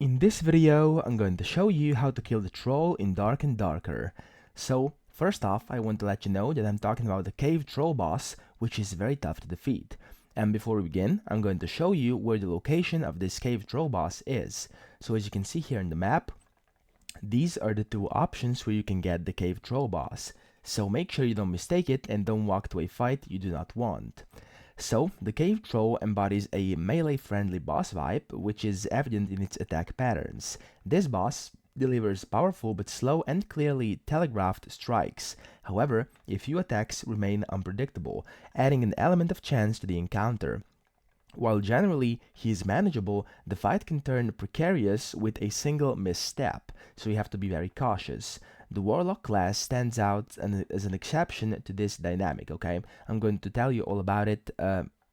In this video, I'm going to show you how to kill the troll in Dark and Darker. So, first off, I want to let you know that I'm talking about the cave troll boss, which is very tough to defeat. And before we begin, I'm going to show you where the location of this cave troll boss is. So as you can see here in the map, these are the two options where you can get the cave troll boss. So make sure you don't mistake it and don't walk to a fight you do not want. So, the cave troll embodies a melee-friendly boss vibe, which is evident in its attack patterns. This boss delivers powerful but slow and clearly telegraphed strikes. However, a few attacks remain unpredictable, adding an element of chance to the encounter. While generally he is manageable, the fight can turn precarious with a single misstep, so you have to be very cautious. The Warlock class stands out as an exception to this dynamic, okay? I'm going to tell you all about it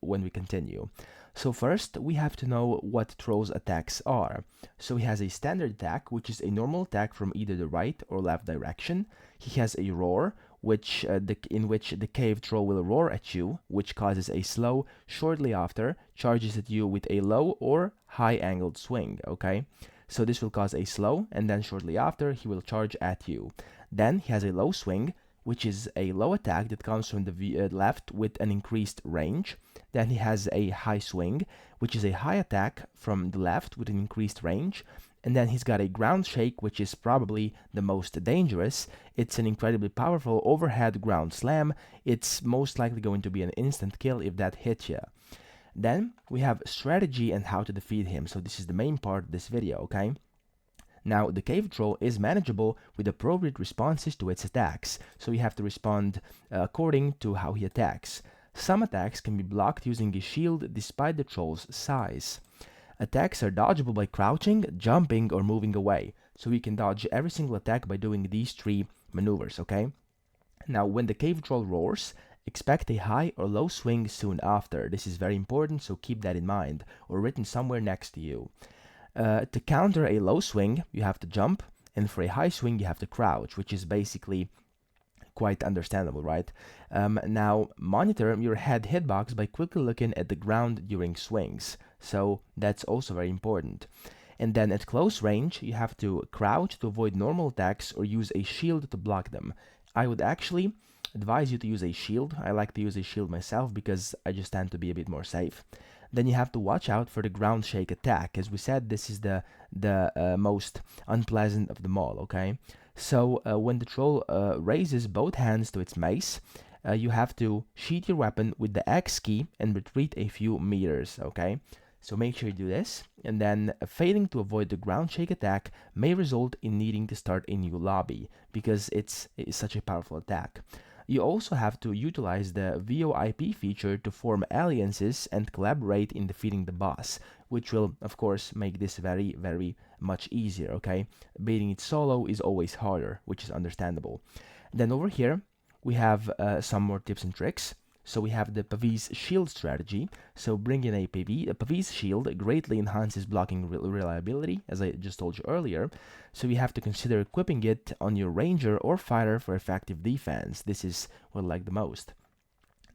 when we continue. So first, we have to know what Troll's attacks are. So he has a standard attack, which is a normal attack from either the right or left direction. He has a roar, in which the cave troll will roar at you, which causes a slow, shortly after, charges at you with a low or high angled swing, okay? So this will cause a slow, and then shortly after, he will charge at you. Then he has a low swing, which is a low attack that comes from the left with an increased range. Then he has a high swing, which is a high attack from the left with an increased range. And then he's got a ground shake, which is probably the most dangerous. It's an incredibly powerful overhead ground slam. It's most likely going to be an instant kill if that hits you. Then we have strategy and how to defeat him. So this is the main part of this video, okay? Now, the cave troll is manageable with appropriate responses to its attacks, so you have to respond according to how he attacks. Some attacks can be blocked using a shield despite the troll's size. Attacks are dodgeable by crouching, jumping, or moving away, so you can dodge every single attack by doing these three maneuvers, okay? Now, when the cave troll roars, expect a high or low swing soon after. This is very important, so keep that in mind, or written somewhere next to you. To counter a low swing, you have to jump, and for a high swing, you have to crouch, which is basically quite understandable, right? Now, monitor your head hitbox by quickly looking at the ground during swings, so that's also very important. And then at close range, you have to crouch to avoid normal attacks or use a shield to block them. I would actually advise you to use a shield. I like to use a shield myself because I just tend to be a bit more safe. Then you have to watch out for the ground shake attack. As we said, this is the most unpleasant of them all, okay? So when the troll raises both hands to its mace, you have to sheath your weapon with the X key and retreat a few meters, okay? So make sure you do this, and then failing to avoid the ground shake attack may result in needing to start a new lobby, because it's such a powerful attack. You also have to utilize the VoIP feature to form alliances and collaborate in defeating the boss, which will, of course, make this very, very much easier, okay? Beating it solo is always harder, which is understandable. Then over here, we have some more tips and tricks. So we have the Pavis shield strategy. So bring in a Pavis shield greatly enhances blocking reliability, as I just told you earlier. So you have to consider equipping it on your ranger or fighter for effective defense. This is what I like the most.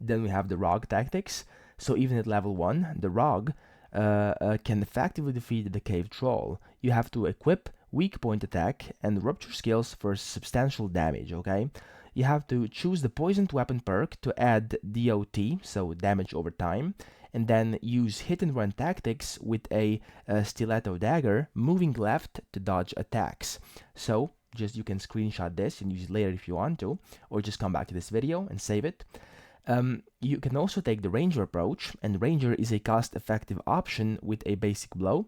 Then we have the Rogue tactics. So even at level 1, the Rogue can effectively defeat the cave troll. You have to equip weak point attack and rupture skills for substantial damage, okay? You have to choose the poisoned weapon perk to add DOT, so damage over time, and then use hit and run tactics with a stiletto dagger, moving left to dodge attacks. So just you can screenshot this and use it later if you want to, or just come back to this video and save it. You can also take the ranger approach, and ranger is a cost-effective option with a basic blow.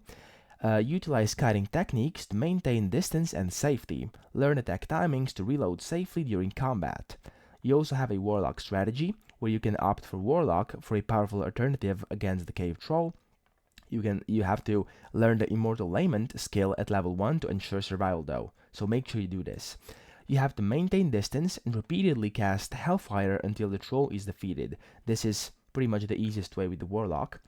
Utilize kiting techniques to maintain distance and safety. Learn attack timings to reload safely during combat. You also have a Warlock strategy, where you can opt for Warlock for a powerful alternative against the cave troll. You have to learn the Immortal Lament skill at level 1 to ensure survival though, so make sure you do this. You have to maintain distance and repeatedly cast Hellfire until the troll is defeated. This is pretty much the easiest way with the Warlock.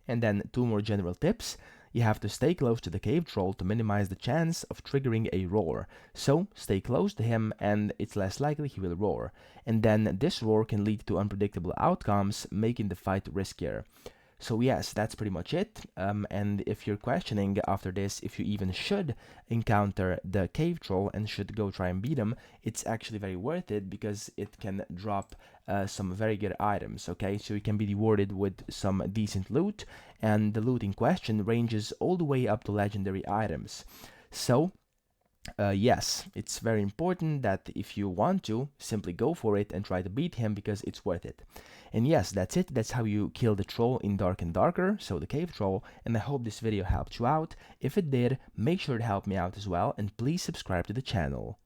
And then 2 more general tips. You have to stay close to the cave troll to minimize the chance of triggering a roar. So stay close to him and it's less likely he will roar. And then this roar can lead to unpredictable outcomes, making the fight riskier. So yes, that's pretty much it. And if you're questioning after this if you even should encounter the cave troll and should go try and beat him, it's actually very worth it because it can drop some very good items, okay? So you can be rewarded with some decent loot, and the loot in question ranges all the way up to legendary items. So yes, it's very important that if you want to, simply go for it and try to beat him because it's worth it. And yes, that's it. That's how you kill the troll in Dark and Darker, so the cave troll, and I hope this video helped you out. If it did, make sure to help me out as well, and please subscribe to the channel.